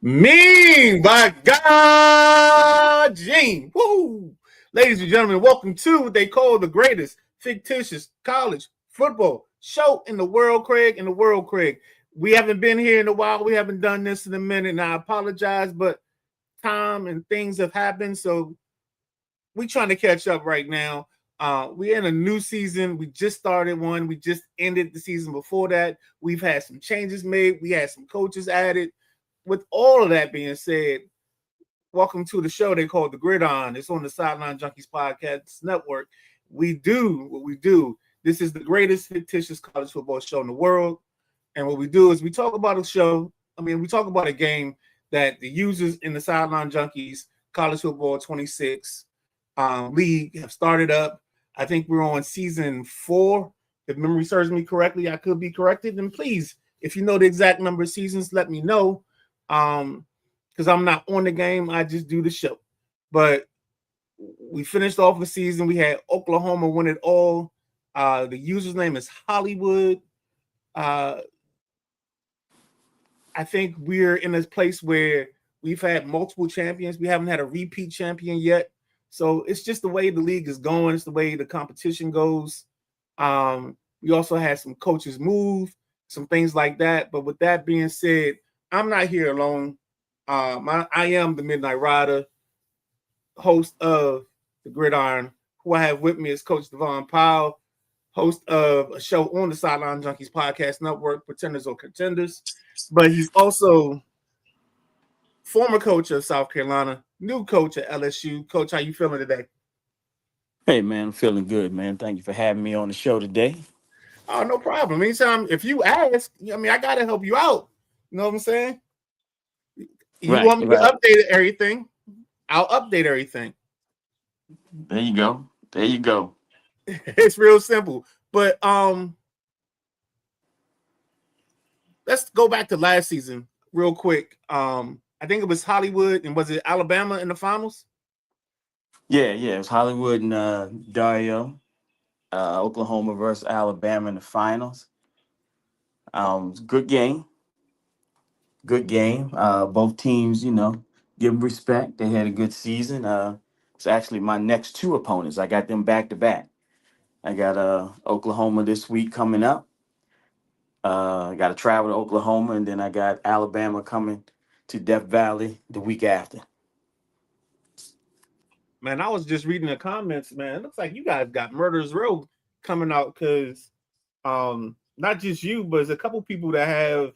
Mean by God, Gene. Woo! Ladies and gentlemen, welcome to what they call the greatest fictitious college football show in the world, Craig. In the world, Craig. We haven't been here in a while. We haven't done this in a minute, and I apologize, but time and things have happened, so we're trying to catch up right now. We're in a new season. We just started one. We just ended the season before that. We've had some changes made. We had some coaches added. With all of that being said, welcome to the show they call the Gridiron. It's on the Sideline Junkies Podcast Network. We do what we do. This is the greatest fictitious college football show in the world. And what we do is we talk about a show. We talk about a game that the users in the Sideline Junkies College Football 26 league have started up. I think we're on season 4. If memory serves me correctly, I could be corrected. And please, if you know the exact number of seasons, let me know. Because I'm not on the game, I just do the show. But we finished off the season. We had Oklahoma win it all. The user's name is Hollywood. I think we're in a place where we've had multiple champions. We haven't had a repeat champion yet. So it's just the way the league is going. It's the way the competition goes. We also had some coaches move, some things like that. But with that being said, I'm not here alone. I am the Midnight Rider, host of the Gridiron. Who I have with me is Coach Devon Powell, host of a show on the Sideline Junkies Podcast Network, Pretenders or Contenders. But he's also former coach of South Carolina, new coach at LSU. Coach, how you feeling today? Hey, man, I'm feeling good, man. Thank you for having me on the show today. Oh, no problem. Anytime, if you ask, I got to help you out. You know what I'm saying? You Right, want me to right. update everything? I'll update everything. There you go. There you go. It's real simple. But let's go back to last season real quick. I think it was Hollywood, and was it Alabama in the finals? Yeah. It was Hollywood and Dario, Oklahoma versus Alabama in the finals. Good game. Good game. Both teams, give them respect. They had a good season. It's actually my next two opponents. I got them back to back. I got Oklahoma this week coming up. I got to travel to Oklahoma, and then I got Alabama coming to Death Valley the week after. Man, I was just reading the comments, man. It looks like you guys got Murderers Row coming out because not just you, but there's a couple people that have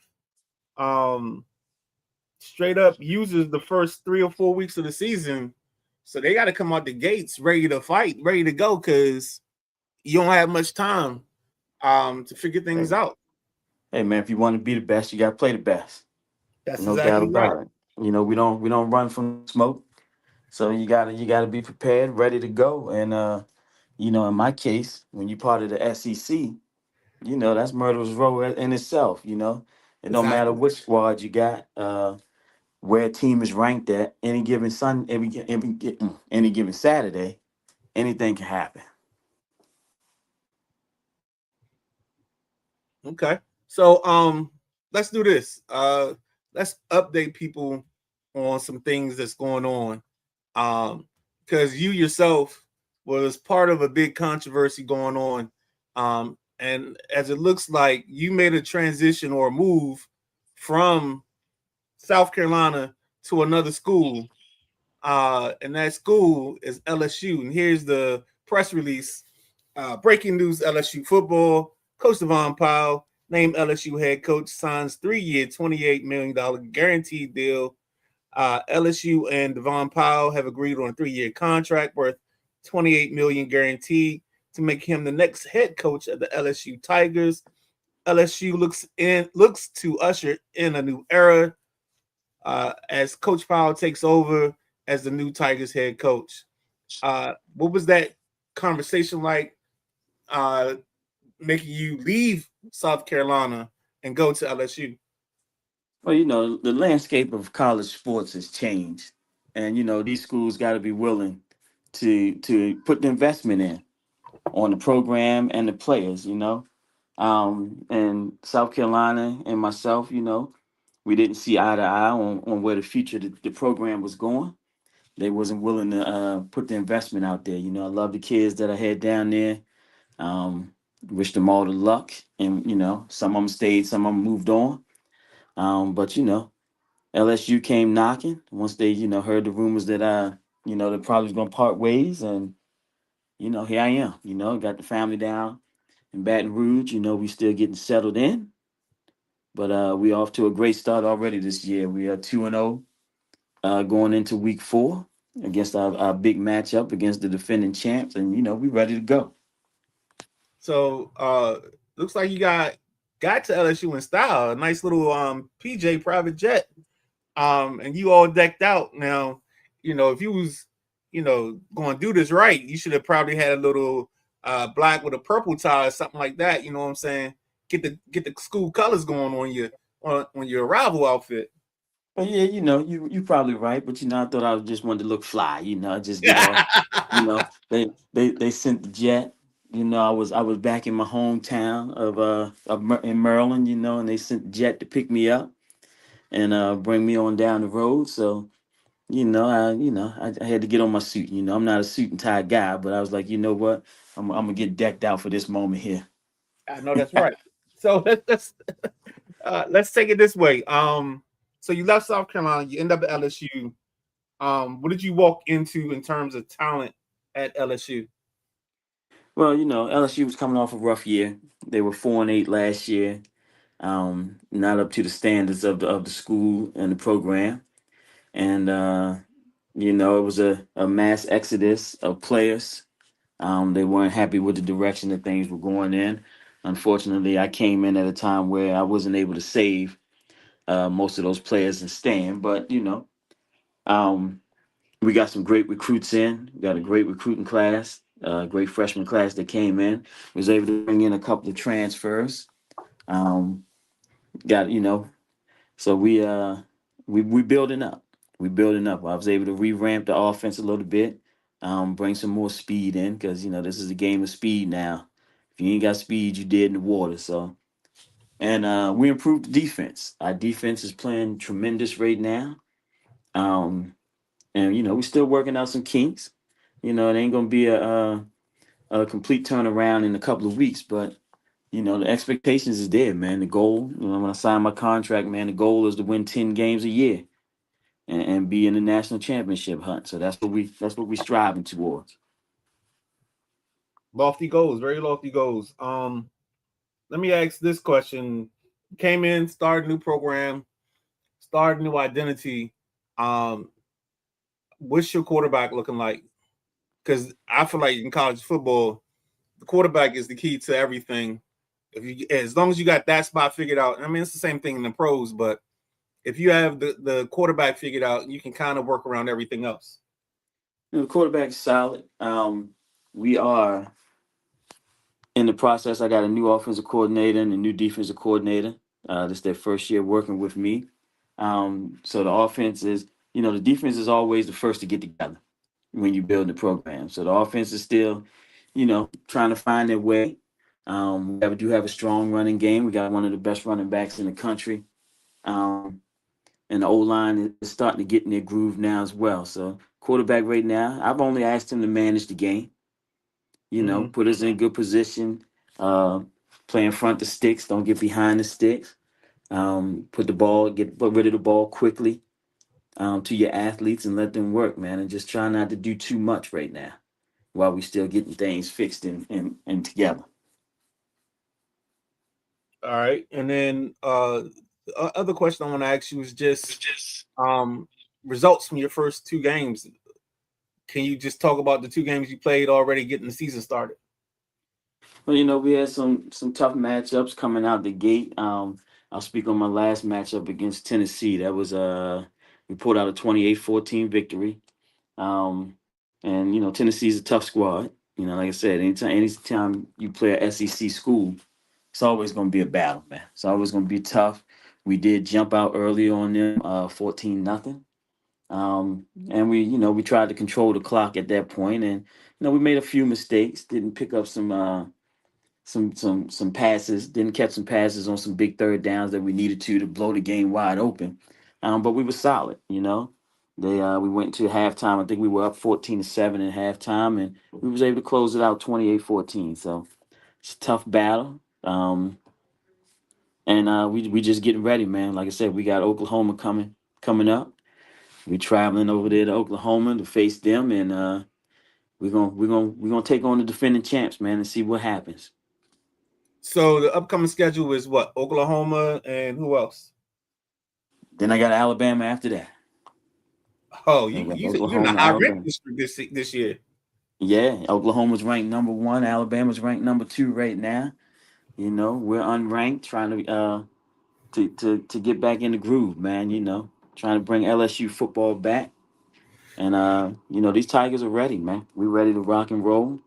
straight up uses the first 3 or 4 weeks of the season. So they got to come out the gates ready to fight, ready to go, because you don't have much time to figure things out. Hey man, if you want to be the best, you got to play the best. That's No doubt exactly right. about it. We don't run from smoke. So you gotta be prepared, ready to go. And in my case, when you're part of the SEC, that's murderer's row in itself. It don't matter Exactly. which squad you got, where a team is ranked at any given any given Saturday, anything can happen. Okay. So let's do this. Let's update people on some things that's going on. Because you yourself was part of a big controversy going on. And as it looks like you made a transition or a move from South Carolina to another school. And that school is LSU. And here's the press release. Breaking news: LSU football. Coach Devon Powell, named LSU head coach, signs 3-year, $28 million guaranteed deal. LSU and Devon Powell have agreed on a 3-year contract worth $28 million guaranteed to make him the next head coach of the LSU Tigers. LSU looks to usher in a new era as Coach Powell takes over as the new Tigers head coach. What was that conversation like? Making you leave South Carolina and go to LSU? Well, the landscape of college sports has changed, and these schools got to be willing to put the investment in on the program and the players. And South Carolina and myself, we didn't see eye to eye on where the future of the program was going. They wasn't willing to put the investment out there. You know, I love the kids that I had down there. Wish them all the luck, and some of them stayed, some of them moved on. But LSU came knocking once they heard the rumors that they probably was gonna part ways, and here I am. Got the family down in Baton Rouge. We still getting settled in, but we off to a great start already this year. We are 2-0 going into week 4 against our big matchup against the defending champs, and we ready to go. So looks like you got to LSU in style. A nice little PJ private jet. And you all decked out. Now, if you was, going to do this right, you should have probably had a little black with a purple tie or something like that. You know what I'm saying? Get the school colors going on your arrival outfit. But yeah, you probably right, but I thought I just wanted to look fly. Just get off. They sent the jet. I was back in my hometown in Maryland. And they sent the jet to pick me up and bring me on down the road. So I had to get on my suit. I'm not a suit and tie guy, but I was like, you know what, I'm gonna get decked out for this moment here. I know that's right. So let's take it this way. So you left South Carolina, you end up at LSU. What did you walk into in terms of talent at LSU? Well, LSU was coming off a rough year. They were 4-8 last year. Not up to the standards of the school and the program. And it was a mass exodus of players. They weren't happy with the direction that things were going in. Unfortunately, I came in at a time where I wasn't able to save most of those players and staying. But um, we got some great recruits in. We got a great recruiting class, great freshman class that came in. Was able to bring in a couple of transfers. Um, got so we building up. We building up. I was able to revamp the offense a little bit, bring some more speed in because this is a game of speed now. If you ain't got speed, you dead in the water. So and we improved the defense. Our defense is playing tremendous right now. Um, and we're still working out some kinks. It ain't gonna be a complete turnaround in a couple of weeks, but the expectations is there, man. The goal, when I signed my contract, man, the goal is to win 10 games a year and be in the national championship hunt. So that's what we striving towards. Lofty goals, very lofty goals. Let me ask this question. Came in, started a new program, started a new identity. Um, what's your quarterback looking like? Because I feel like in college football, the quarterback is the key to everything. If you, as long as you got that spot figured out, I mean, it's the same thing in the pros, but if you have the quarterback figured out, you can kind of work around everything else. The quarterback is solid. We are in the process. I got a new offensive coordinator and a new defensive coordinator. This is their first year working with me. So the offense is, the defense is always the first to get together when you build the program. So the offense is still, trying to find their way. We do have a strong running game. We got one of the best running backs in the country. Um, and the O line is starting to get in their groove now as well. So quarterback right now, I've only asked him to manage the game. Mm-hmm. Put us in good position. Uh, Play in front of the sticks. Don't get behind the sticks. Put rid of the ball quickly to your athletes and let them work, man. And just try not to do too much right now while we still getting things fixed and together. All right, and then the other question I want to ask you is just um, results from your first two games. Can you just talk about the two games you played already, getting the season started? Well, we had some tough matchups coming out the gate. I'll speak on my last matchup against Tennessee. That was we pulled out a 28-14 victory. And Tennessee's a tough squad. Like I said, anytime you play a SEC school, it's always going to be a battle, man. It's always going to be tough. We did jump out early on them, 14-0. And we tried to control the clock at that point, and we made a few mistakes. Didn't pick up some passes, didn't catch some passes on some big third downs that we needed to blow the game wide open. But we were solid, you know. We went to halftime. I think we were up 14-7 at halftime, and we was able to close it out 28-14. So it's a tough battle. And we just getting ready, man. Like I said, we got Oklahoma coming up. We traveling over there to Oklahoma to face them, and we're gonna take on the defending champs, man, and see what happens. So the upcoming schedule is what? Oklahoma and who else? Then I got Alabama after that. Oh, I got you're in the Oklahoma, high rent Alabama. district this year. Yeah, Oklahoma's ranked number one. Alabama's ranked number two right now. You know, we're unranked, trying to get back in the groove, man. You know, trying to bring LSU football back. And these Tigers are ready, man. We're ready to rock and roll.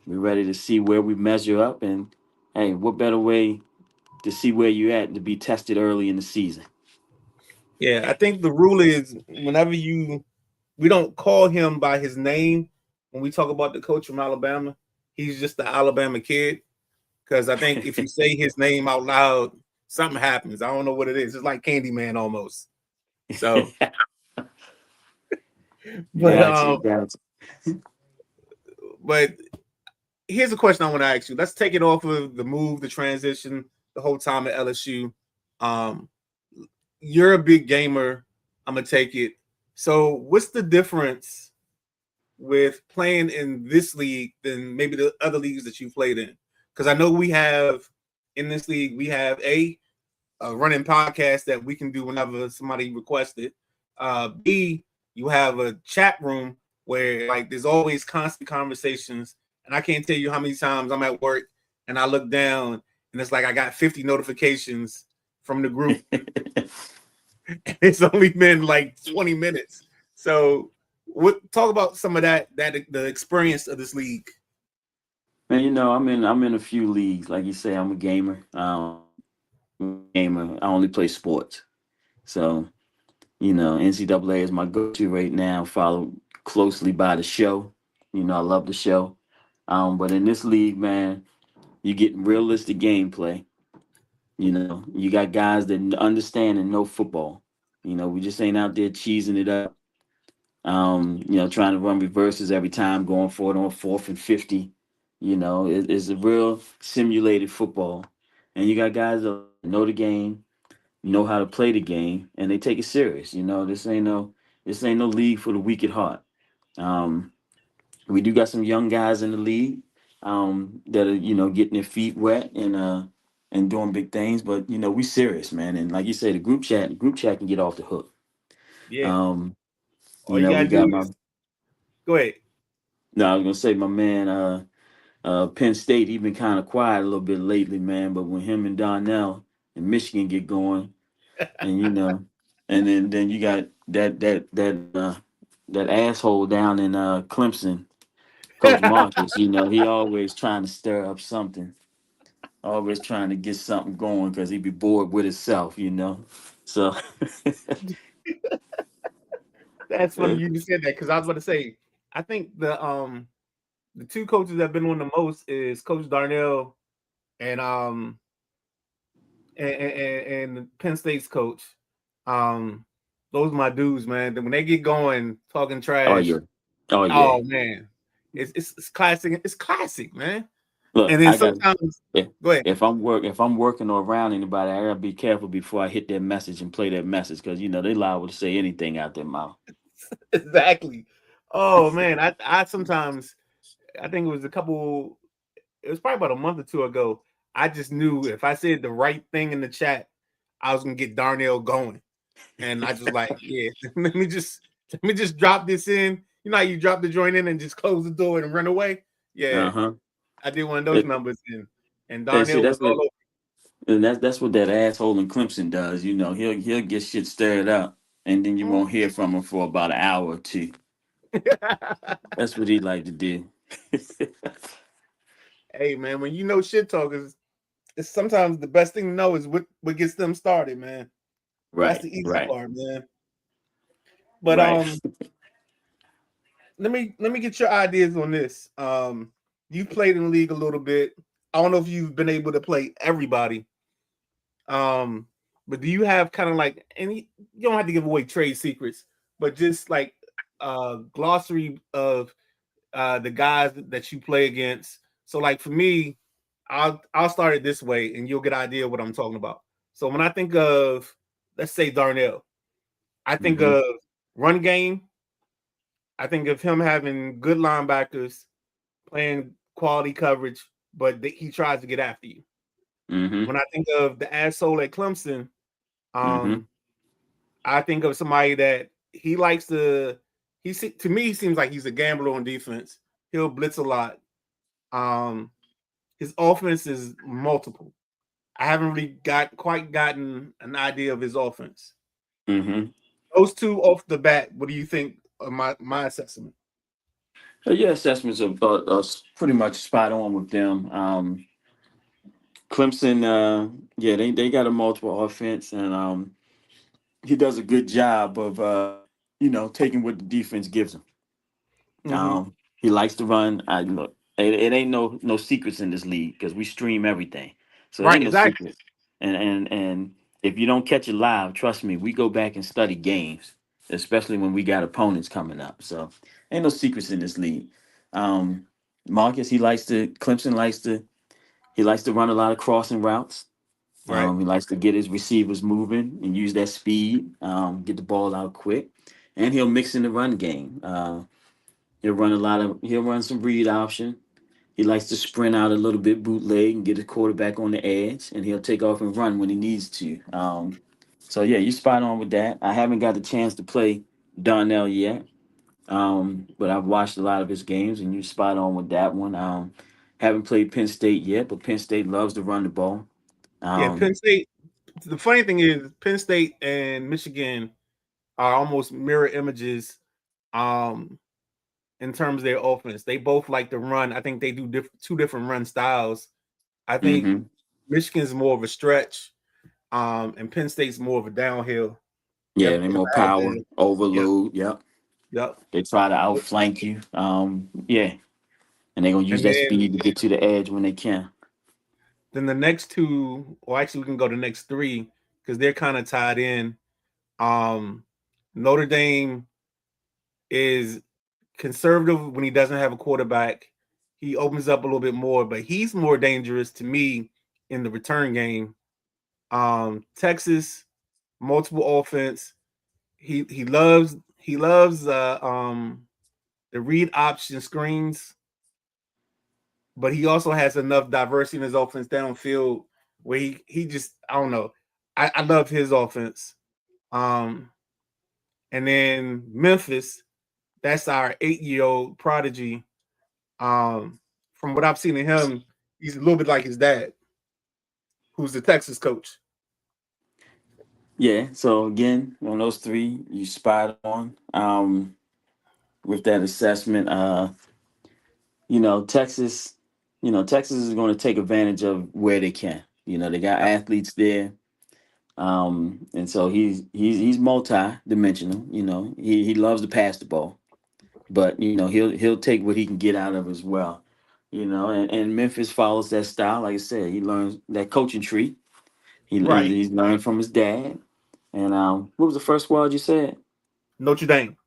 We're ready to see where we measure up. And hey, what better way to see where you're at to be tested early in the season? Yeah, I think the rule is we don't call him by his name when we talk about the coach from Alabama. He's just the Alabama kid. Because I think if you say his name out loud, something happens. I don't know what it is. It's like Candyman almost. So, but Gotcha, gotcha. but here's a question I want to ask you. Let's take it off of the move, the transition, the whole time at LSU. Um, you're a big gamer. I'm gonna take it. So, what's the difference with playing in this league than maybe the other leagues that you played in? Because I know we have in this league we have a running podcast that we can do whenever somebody requests it. B, you have a chat room where like there's always constant conversations, and I can't tell you how many times I'm at work and I look down and it's like I got 50 notifications from the group. It's only been like 20 minutes. So, what talk about some of that the experience of this league? Man, I'm in a few leagues. Like you say, I'm a gamer. Gamer. I only play sports. So, NCAA is my go-to right now, followed closely by the show. I love the show. But in this league, man, you get realistic gameplay. You got guys that understand and know football. We just ain't out there cheesing it up. Trying to run reverses every time, going for it on 4th and 50. It's a real simulated football. And you got guys that know the game, know how to play the game, and they take it serious. This ain't no league for the weak at heart. Um, we do got some young guys in the league that are getting their feet wet and doing big things, but we serious, man. And like you say, the group chat can get off the hook. Yeah, Um, all you we gotta do got my is go ahead. no, I was gonna say my man Penn State. He been kind of quiet a little bit lately, man. But when him and Donnell and Michigan get going, and and then you got that asshole down in Clemson, Coach Marcus. He always trying to stir up something, always trying to get something going because he be bored with himself. So That's funny you just said that because I was about to say I think the two coaches that have been on the most is Coach Darnell and and Penn State's coach. Um, those are my dudes, man. When they get going talking oh yeah, trash, oh yeah. oh man, it's classic. It's classic, man. Look, And then I got sometimes, if go ahead. if I'm working or around anybody, I gotta be careful before I hit that message and play that message because they liable to say anything out their mouth. Exactly. Oh man, I sometimes I think it was a couple. It was probably about a month or two ago. I just knew if I said the right thing in the chat, I was gonna get Darnell going. And I just like, yeah, let me just drop this in. You know how you drop the joint in and just close the door and run away? Yeah, Uh-huh. I did one of those And, numbers and and see Darnell was that's all what and that's what that asshole in Clemson does. He'll get shit stirred up, and then you over. won't hear from him for about an hour or two. That's what he like to do. Hey man, when you know shit talkers, it's sometimes the best thing to know is what gets them started, man. That's Right, the easy right, part, man. But right. let me get your ideas on this. You played in the league a little bit. I don't know if you've been able to play everybody. Um, but do you have kind of like any? You don't have to give away trade secrets, but just like glossary of the guys that you play against. So like for me, I'll start it this way, and you'll get an idea of what I'm talking about. So when I think of, let's say, Darnell, I think Mm-hmm. of run game. I think of him having good linebackers, playing quality coverage, but he tries to get after you. Mm-hmm. When I think of the asshole at Clemson, Mm-hmm. um, I think of somebody that he likes to. To me, he seems like he's a gambler on defense. He'll blitz a lot. Um, his offense is multiple. I haven't really quite gotten an idea of his offense. Mm-hmm. Those two off the bat, what do you think of my assessment? Your assessments are pretty much spot on with them. Clemson, yeah, they got a multiple offense, and he does a good job of taking what the defense gives him. Mm-hmm. He likes to run. I look, it ain't no secrets in this league because we stream everything, so it Right, ain't no exactly. secret. And if you don't catch it live, trust me, we go back and study games, especially when we got opponents coming up. So ain't no secrets in this league. Um, Marcus, Clemson he likes to run a lot of crossing routes. Right. He likes to get his receivers moving and use that speed, get the ball out quick, and he'll mix in the run game. He'll run some read option. He likes to sprint out a little bit, bootleg, and get his quarterback on the edge, and he'll take off and run when he needs to. So yeah, you spot on with that. I haven't got the chance to play Darnell yet, but I've watched a lot of his games, and you spot on with that one. Haven't played Penn State yet, but Penn State loves to run the ball. Yeah, Um, Penn State. The funny thing is, Penn State and Michigan are almost mirror images. Um, in terms of their offense, they both like to run. I think they do two different run styles. I think mhm. Michigan's more of a stretch, and Penn State's more of a downhill. Yeah, they If more I had power, to, yeah, overload. Yep. yep. They try to outflank you. Yeah, and they're gonna use And that speed to then get to the edge when they can. the next two, or actually we can go to the next three because they're kind of tied in. Um, Notre Dame is conservative when he doesn't have a quarterback. He opens up a little bit more, but he's more dangerous to me in the return game. Texas, multiple offense. He loves the read option screens, but he also has enough diversity in his offense downfield where he just I don't know. I love his offense. Um, and then Memphis, that's our 8-year old prodigy. Um, from what I've seen of him, he's a little bit like his dad, who's the Texas coach. Yeah. So again, on those three, you spot on with that assessment. Texas. Texas is going to take advantage of where they can. They got Yep. athletes there. And so he's multi-dimensional. He loves to pass the ball, but he'll take what he can get out of it as well. And Memphis follows that style. Like I said, he learns that coaching tree. Right. He's learned from his dad. And what was the first squad you said? Notre Dame.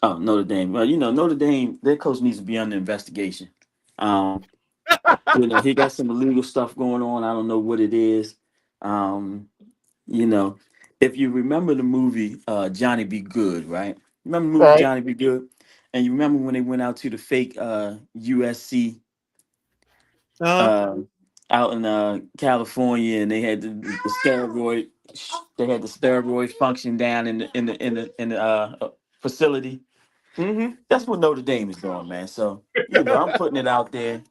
Oh, Notre Dame. Well, Notre Dame, their coach needs to be under investigation. Um, he got some illegal stuff going on. I don't know what it is. Um, you know, if you remember the movie Johnny Be Good, right? Remember the movie Right. Johnny Be Good? And you remember when they went out to the fake USC Uh-huh. uh, out in California, and they had the steroid. They had the steroid function down in the facility. Mm-hmm. That's what Notre Dame is doing, man. So I'm putting it out there.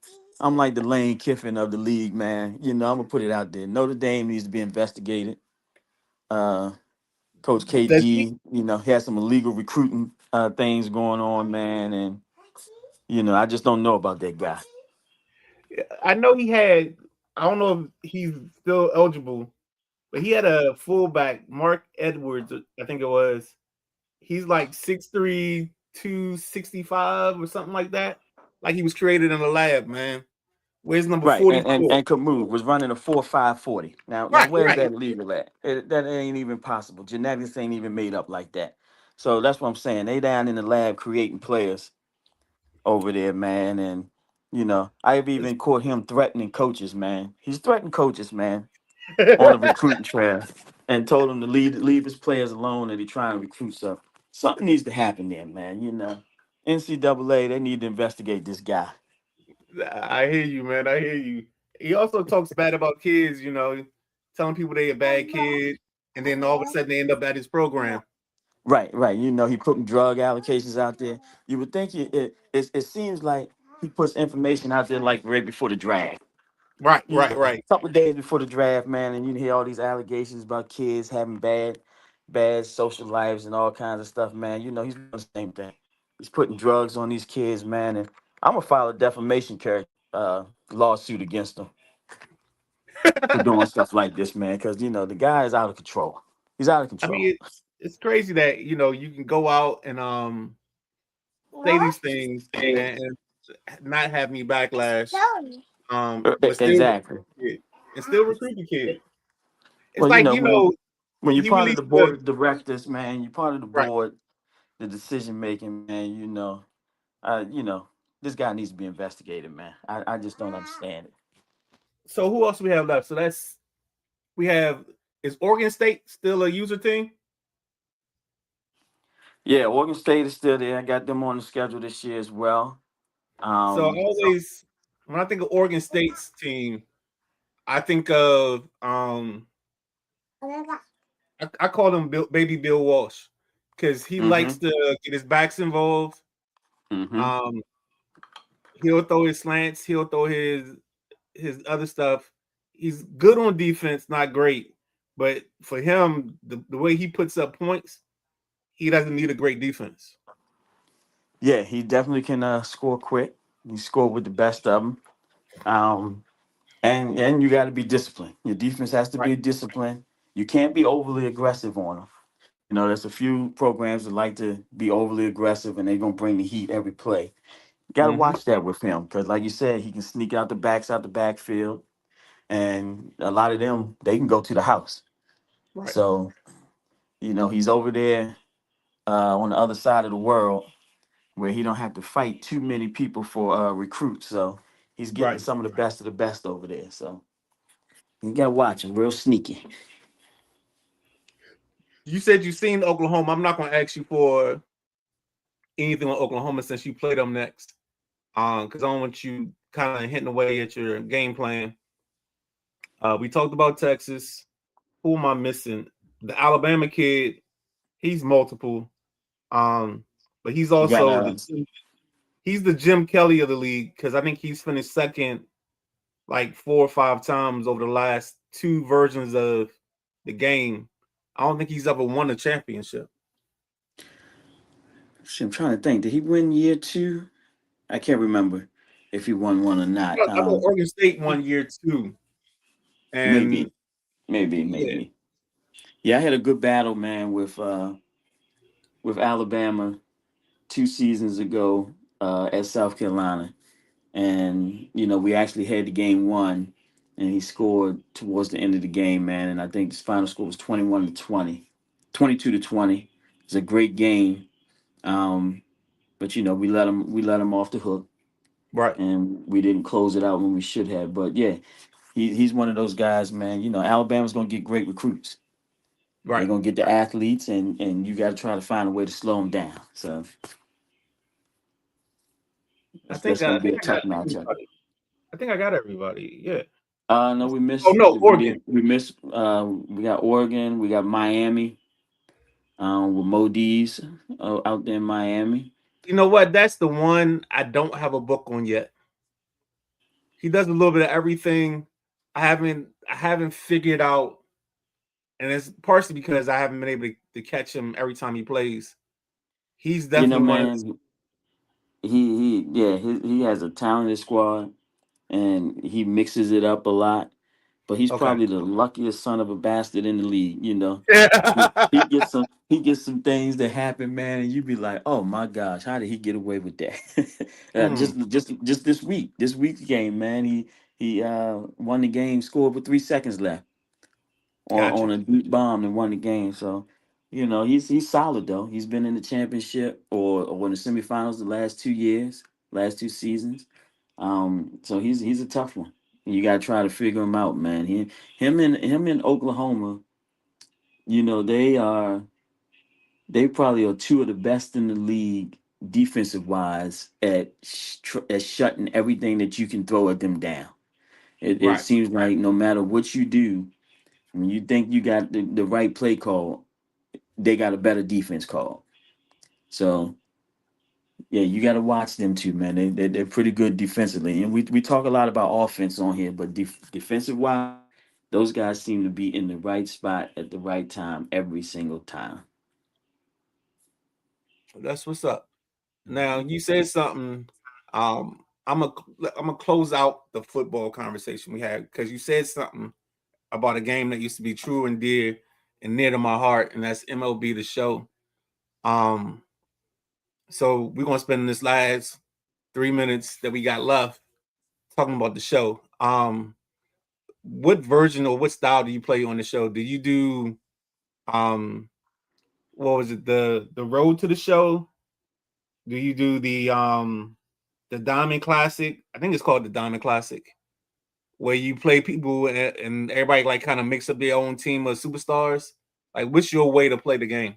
I'm like the Lane Kiffin of the league, man. I'm gonna put it out there. Notre Dame needs to be investigated. Uh, Coach Does he? KG, he has some illegal recruiting things going on, man, and I just don't know about that guy. I know he had. I don't know if he's still eligible, but he had a fullback, Mark Edwards. I think it was. He's like 6'3", 265 or something like that. Like he was created in a lab, man. Where's number Right, and 44? and Camus was running a 4.5 40. Now Right, where's right. that legal at? That ain't even possible. Genetics ain't even made up like that. So that's what I'm saying. They down in the lab creating players over there, man. And I've even caught him threatening coaches, man. He's threatening coaches, man, on the recruiting trail, and told him to leave his players alone and he trying to recruit stuff. Something needs to happen there, man. NCAA, they need to investigate this guy. I hear you, man. I hear you. He also talks bad about kids, telling people they a bad kid, and then all of a sudden they end up at his program. Right, right. He putting drug allocations out there. You would think it seems like he puts information out there like right before the draft. Right, right, right. A couple of days before the draft, man, and you hear all these allegations about kids having bad social lives and all kinds of stuff, man. He's doing the same thing. He's putting drugs on these kids, man, and I'm gonna file a defamation lawsuit against him for doing stuff like this, man, because the guy is out of control. He's out of I control. mean, it's crazy that you can go out and say these things and not have any backlash, but still Exactly. recruit the kid and still recruit the kid. It's Well, like when you're he part of the released board of directors, man, you're part of the right. board, the decision making, man. This guy needs to be investigated, man. I just don't understand it. So who else we have left? So we have is Oregon State still a user team? Yeah, Oregon State is still there. I got them on the schedule this year as well. So Um, always when I think of Oregon State's team, I think of I call him Baby Bill Walsh because he likes mm-hmm, to get his backs involved. mm-hmm. Um, he'll throw his slants, he'll throw his other stuff. He's good on defense, not great, but for him, the way he puts up points, he doesn't need a great defense. Yeah, he definitely can score quick. He scored with the best of them. Um, and you got to be disciplined. Your defense has to Right. be disciplined. You can't be overly aggressive on them. There's a few programs that like to be overly aggressive and they're gonna bring the heat every play. You gotta Hmm. watch that with him because, like you said, he can sneak out the backfield, and a lot of them they can go to the house. Right. So he's over there on the other side of the world where he don't have to fight too many people for recruits. So he's getting Right. some of the best of the best over there. So you gotta watch him, real sneaky. You said you've seen Oklahoma. I'm not going to ask you for anything on Oklahoma since you play them next. Because I don't want you kind of hitting away at your game plan. We talked about Texas. Who am I missing? The Alabama kid. He's multiple. But he's You got also he's the Jim Kelly of the league because I think he's finished second like 4 or 5 times over the last two versions of the game. I don't think he's ever won a championship. I'm trying to think. Did he win year two? I can't remember if he won one or not. I know Oregon State 1 year too, and Maybe, maybe, yeah, maybe. Yeah, I had a good battle, man, with Alabama 2 seasons ago at South Carolina, and we actually had the game won, and he scored towards the end of the game, man, and I think his final score was 21-20, 22-20. It's a great game, um, but we let him off the hook, right, and we didn't close it out when we should have. But yeah, he's one of those guys, man. Alabama's gonna get great recruits. They're right. gonna get the athletes, and you got to try to find a way to slow them down. So that's I gonna be think a I got tough matchup. everybody. I think I got everybody. Yeah. No, we Oh missed. no, Oregon. We missed. We got Oregon. We got Miami. With Modis out there in Miami. You know what? That's the one I don't have a book on yet. He does a little bit of everything. I haven't figured out, and it's partially because I haven't been able to catch him every time he plays. He's definitely one of Man, he has a talented squad, and he mixes it up a lot. but he's Okay. probably the luckiest son of a bastard in the league. You know, he Yeah. gets some things that happen, man, and you be like, oh my gosh, how did he get away with that? Mm, Just this week's game, man, he won the game, scored with 3 seconds left gotcha. on a deep bomb and won the game. So, you know, he's solid though. He's been in the championship or in the semifinals the last 2 years, last 2 seasons. So he's a tough one. You gotta try to figure him out, man. Him in Oklahoma, you know, they probably are two of the best in the league defensive wise at shutting everything that you can throw at them down. It Right. seems like no matter what you do, when you think you got the right play call, they got a better defense call. So yeah, you got to watch them too, man. They're pretty good defensively, and we talk a lot about offense on here, but defensive wise, those guys seem to be in the right spot at the right time every single time. That's what's up. Now Mhm. you said something. I'm a I'm gonna close out the football conversation we had because you said something about a game that used to be true and dear and near to my heart, and that's MLB The Show. Um, so we're gonna spend this last 3 minutes that we got left talking about the show. What version or what style do you play on the show? Do you do um what was it, the road to the show? Do you do the Diamond Classic? I think it's called the Diamond Classic, where you play people and everybody like kind of makes up their own team of superstars. Like, what's your way to play the game?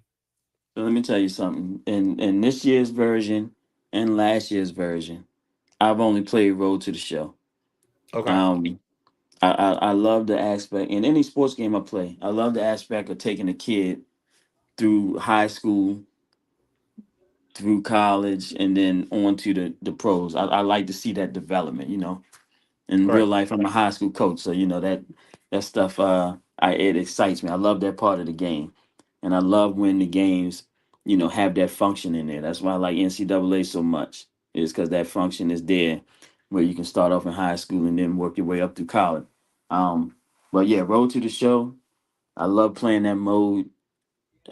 So let me tell you something. In this year's version and last year's version, I've only played Road to the Show. Okay, Um, I love the aspect in any sports game I play. I love the aspect of taking a kid through high school, through college, and then on to the pros. I like to see that development. You know, in real right. life, I'm a high school coach, so you know that stuff. It excites me. I love that part of the game, and I love when the games, you know, have that function in there. That's why I like NCAA so much. Is because that function is there, where you can start off in high school and then work your way up through college. Um, but yeah, Road to the Show. I love playing that mode.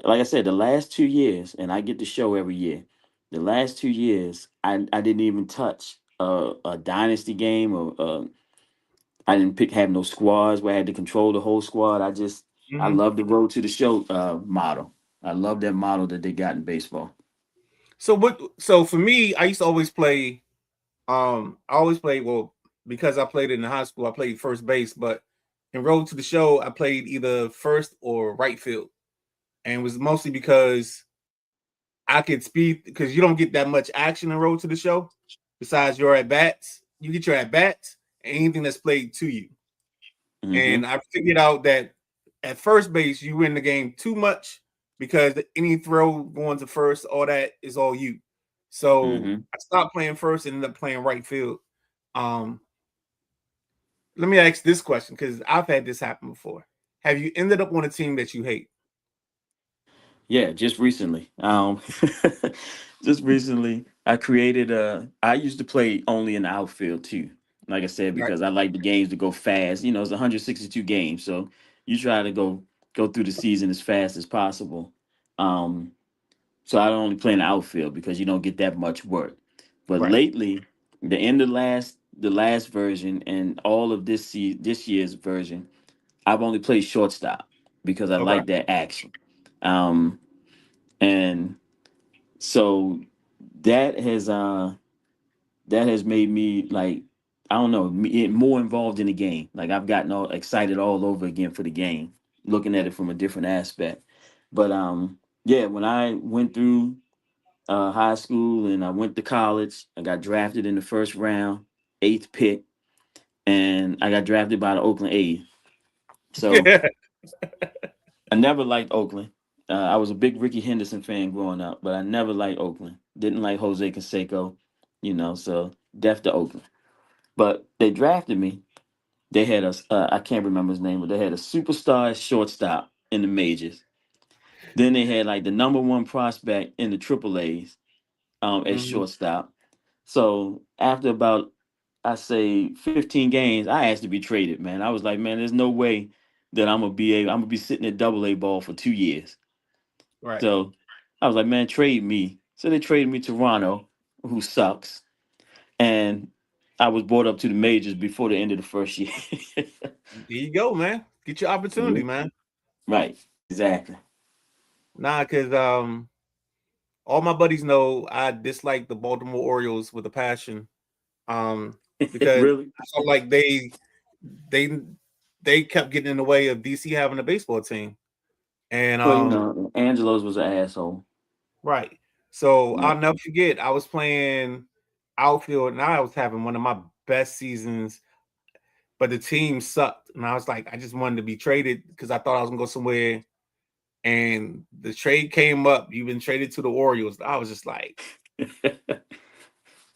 Like I said, the last 2 years, and I get the show every year. The last 2 years, I didn't even touch a dynasty game or I didn't have no squads where I had to control the whole squad. I Hmm. love the Road to the Show model. I love that model that they got in baseball. So what? So for me, I used to always play. I always played well because I played in high school. I played first base, but in Road to the Show, I played either first or right field, and it was mostly because I could speed because you don't get that much action in Road to the Show. Besides your at bats, you get your at bats and anything that's played to you. Mm-hmm. And I figured out that at first base, you win the game too much because any throw going to first, all that is all you. So Mm-hmm. I stopped playing first and ended up playing right field. Um, Let me ask this question because I've had this happen before. Have you ended up on a team that you hate? Yeah, just recently. Just recently, I created a. I used to play only in the outfield too. Like I said, Right, because I like the games to go fast. You know, it's 162 games, so you try to go through the season as fast as possible. Um, so I only play in the outfield because you don't get that much work. But right. lately, the last version and all of this year's version, I've only played shortstop because I Okay. like that action. Um, and so that has uh that has made me like I don't know more involved in the game. Like I've gotten all excited all over again for the game, looking at it from a different aspect. But yeah, when I went through high school and I went to college, I got drafted in the first round, eighth pick, and I got drafted by the Oakland A's. So Yeah. I never liked Oakland. I was a big Ricky Henderson fan growing up, but I never liked Oakland. Didn't like Jose Canseco, you know, so deaf to Oakland. But they drafted me. They had I can't remember his name, but they had a superstar shortstop in the majors. Then they had like the number one prospect in the Triple A's as Hmm. shortstop. So after about I say 15 games, I asked to be traded, man. I was like, man, there's no way that I'm gonna be sitting at double A ball for 2 years. Right. So I was like, man, trade me. So they traded me to Toronto, who sucks. And I was brought up to the majors before the end of the first year. There you go, man. Get your opportunity, Mhm. man. Right. Exactly. Nah, because all my buddies know I dislike the Baltimore Orioles with a passion. Um, because Really? I felt like they they kept getting in the way of DC having a baseball team. And Well, Angelo's was an asshole. right. So Yeah. I'll never forget I was playing outfield and I was having one of my best seasons, but the team sucked. And I was like, I just wanted to be traded because I thought I was gonna go somewhere. And the trade came up. You've been traded to the Orioles. I was just like,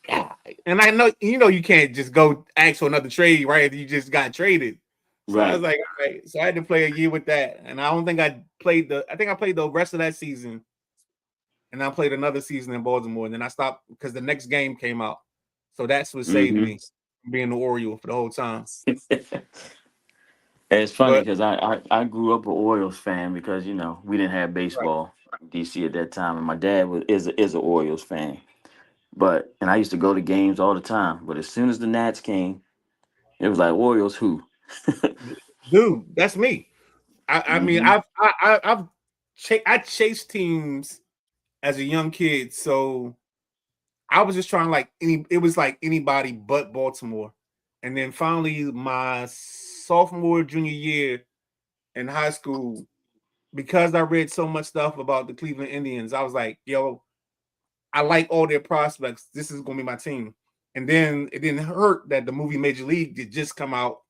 God. And I know you can't just go ask for another trade right after you just got traded. So I was Right. like, all right. So I had to play a year with that. And I don't think I think I played the rest of that season. And I played another season in Baltimore. And then I stopped because the next game came out. So that's what saved Hmm. me from being the Oriole for the whole time. It's funny But because I grew up an Orioles fan because we didn't have right. baseball in DC at that time, and my dad is an Orioles fan. And I used to go to games all the time. But as soon as the Nats came, it was like Orioles who? Dude, that's me. I mean, Hmm. I chased teams as a young kid, so I was just trying it was like anybody but Baltimore. And then finally my sophomore, junior year in high school, because I read so much stuff about the Cleveland Indians, I was like, yo, I like all their prospects. This is gonna be my team. And then it didn't hurt that the movie Major League did just come out.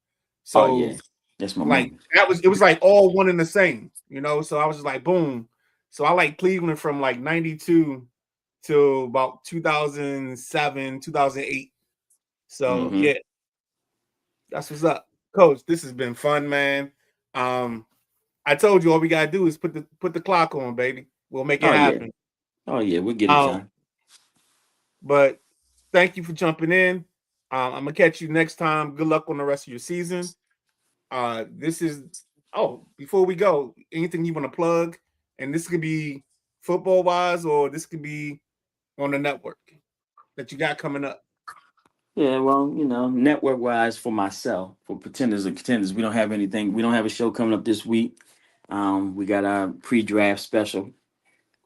Oh So yeah, that's my like movie. it was like all one and the same, So I was just like, boom. So I like Cleveland from like 92 till about 2007, 2008. So Hmm. yeah, that's what's up. Coach, this has been fun, man. Um, I told you all we gotta do is put the clock on, baby. We'll make it Oh yeah, happen. oh yeah, we'll get it Um, done. but thank you for jumping in. I'm gonna catch you next time. Good luck on the rest of your season. This is before we go, anything you want to plug? And this could be football wise, or this could be on the network that you got coming up. Yeah, well, network wise for myself, for pretenders and contenders, we don't have anything. We don't have a show coming up this week. We got our pre-draft special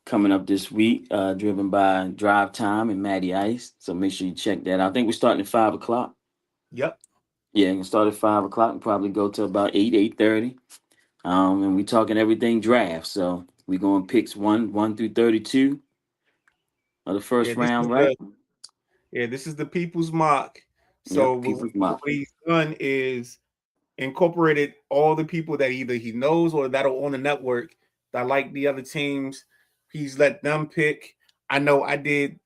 coming up this week, driven by Drive Time and Matty Ice. So make sure you check that out. I think we're starting at 5 o'clock. Yep. Yeah, we can start at 5 o'clock and probably go to about 8:30. And we talking everything draft. So we going picks one through 32 of the Yeah, first round, right? this is the people's mock. So Yep, people's what mock. he's done is incorporated all the people that either he knows or that are on the network that like the other teams. He's let them pick. I know I did.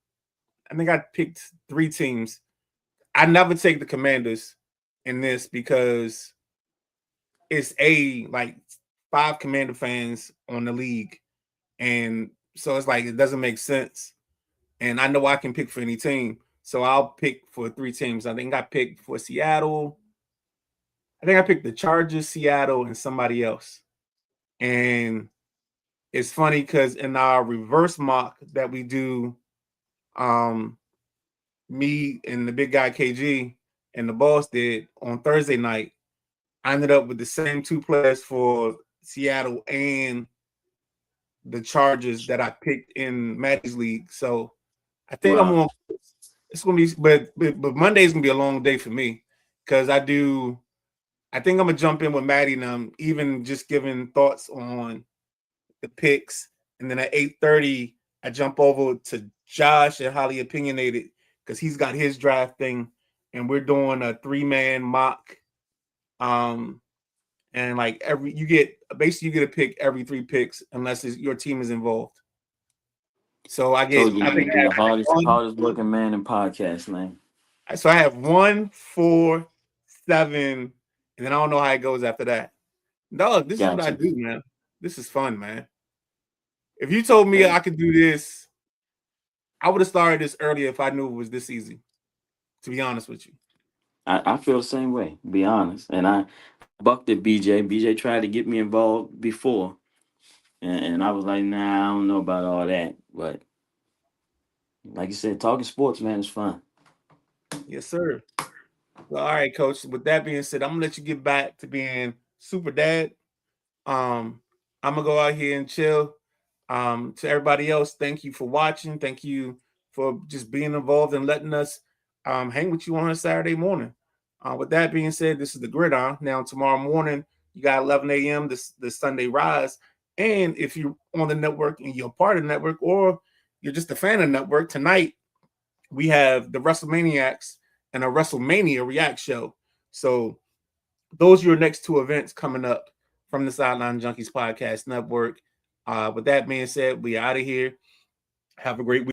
I think I picked 3 teams. I never take the Commanders in this because it's like 5 Commander fans on the league, and so it's like it doesn't make sense. And I know I can pick for any team, so I'll pick for 3 teams. I think I picked for Seattle. I think I picked the Chargers, Seattle, and somebody else. And it's funny because in our reverse mock that we do, um, me and the big guy KG and the boss did on Thursday night, I ended up with the same 2 players for Seattle and the Chargers that I picked in Maddie's league. So I think I'm Wow. on. It's gonna be, but Monday's gonna be a long day for me because I do. I think I'm gonna jump in with Maddie and even just giving thoughts on the picks, and then at 8:30 I jump over to Josh and Highly Opinionated because he's got his draft thing, and we're doing a 3-man mock. Um, and like you get a pick every 3 picks unless your team is involved. So Told you I he think would be the I have hardest working man in podcast land. so I have 1, 4, 7, and then I don't know how it goes after that. Dog, this is what I Gotcha. do, man. This is fun, man. If you told me Hey, I could do this, I would have started this earlier if I knew it was this easy. To be honest with you. I feel the same way, to be honest. And I bucked at BJ. BJ tried to get me involved before, and I was like, nah, I don't know about all that. But like you said, talking sports, man, is fun. Yes, sir. Well, all right, coach. With that being said, I'm gonna let you get back to being super dad. Um, I'm gonna go out here and chill. To everybody else, thank you for watching. Thank you for just being involved and letting us hang with you on a Saturday morning. With that being said, this is the Gridiron. Now, tomorrow morning, you got 11 a.m. The Sunday Rise. And if you're on the network and you're a part of the network, or you're just a fan of the network, tonight we have the WrestleManiacs and a WrestleMania React show. So those are your next two events coming up from the Sideline Junkies Podcast Network. With that being said, we out of here. Have a great week.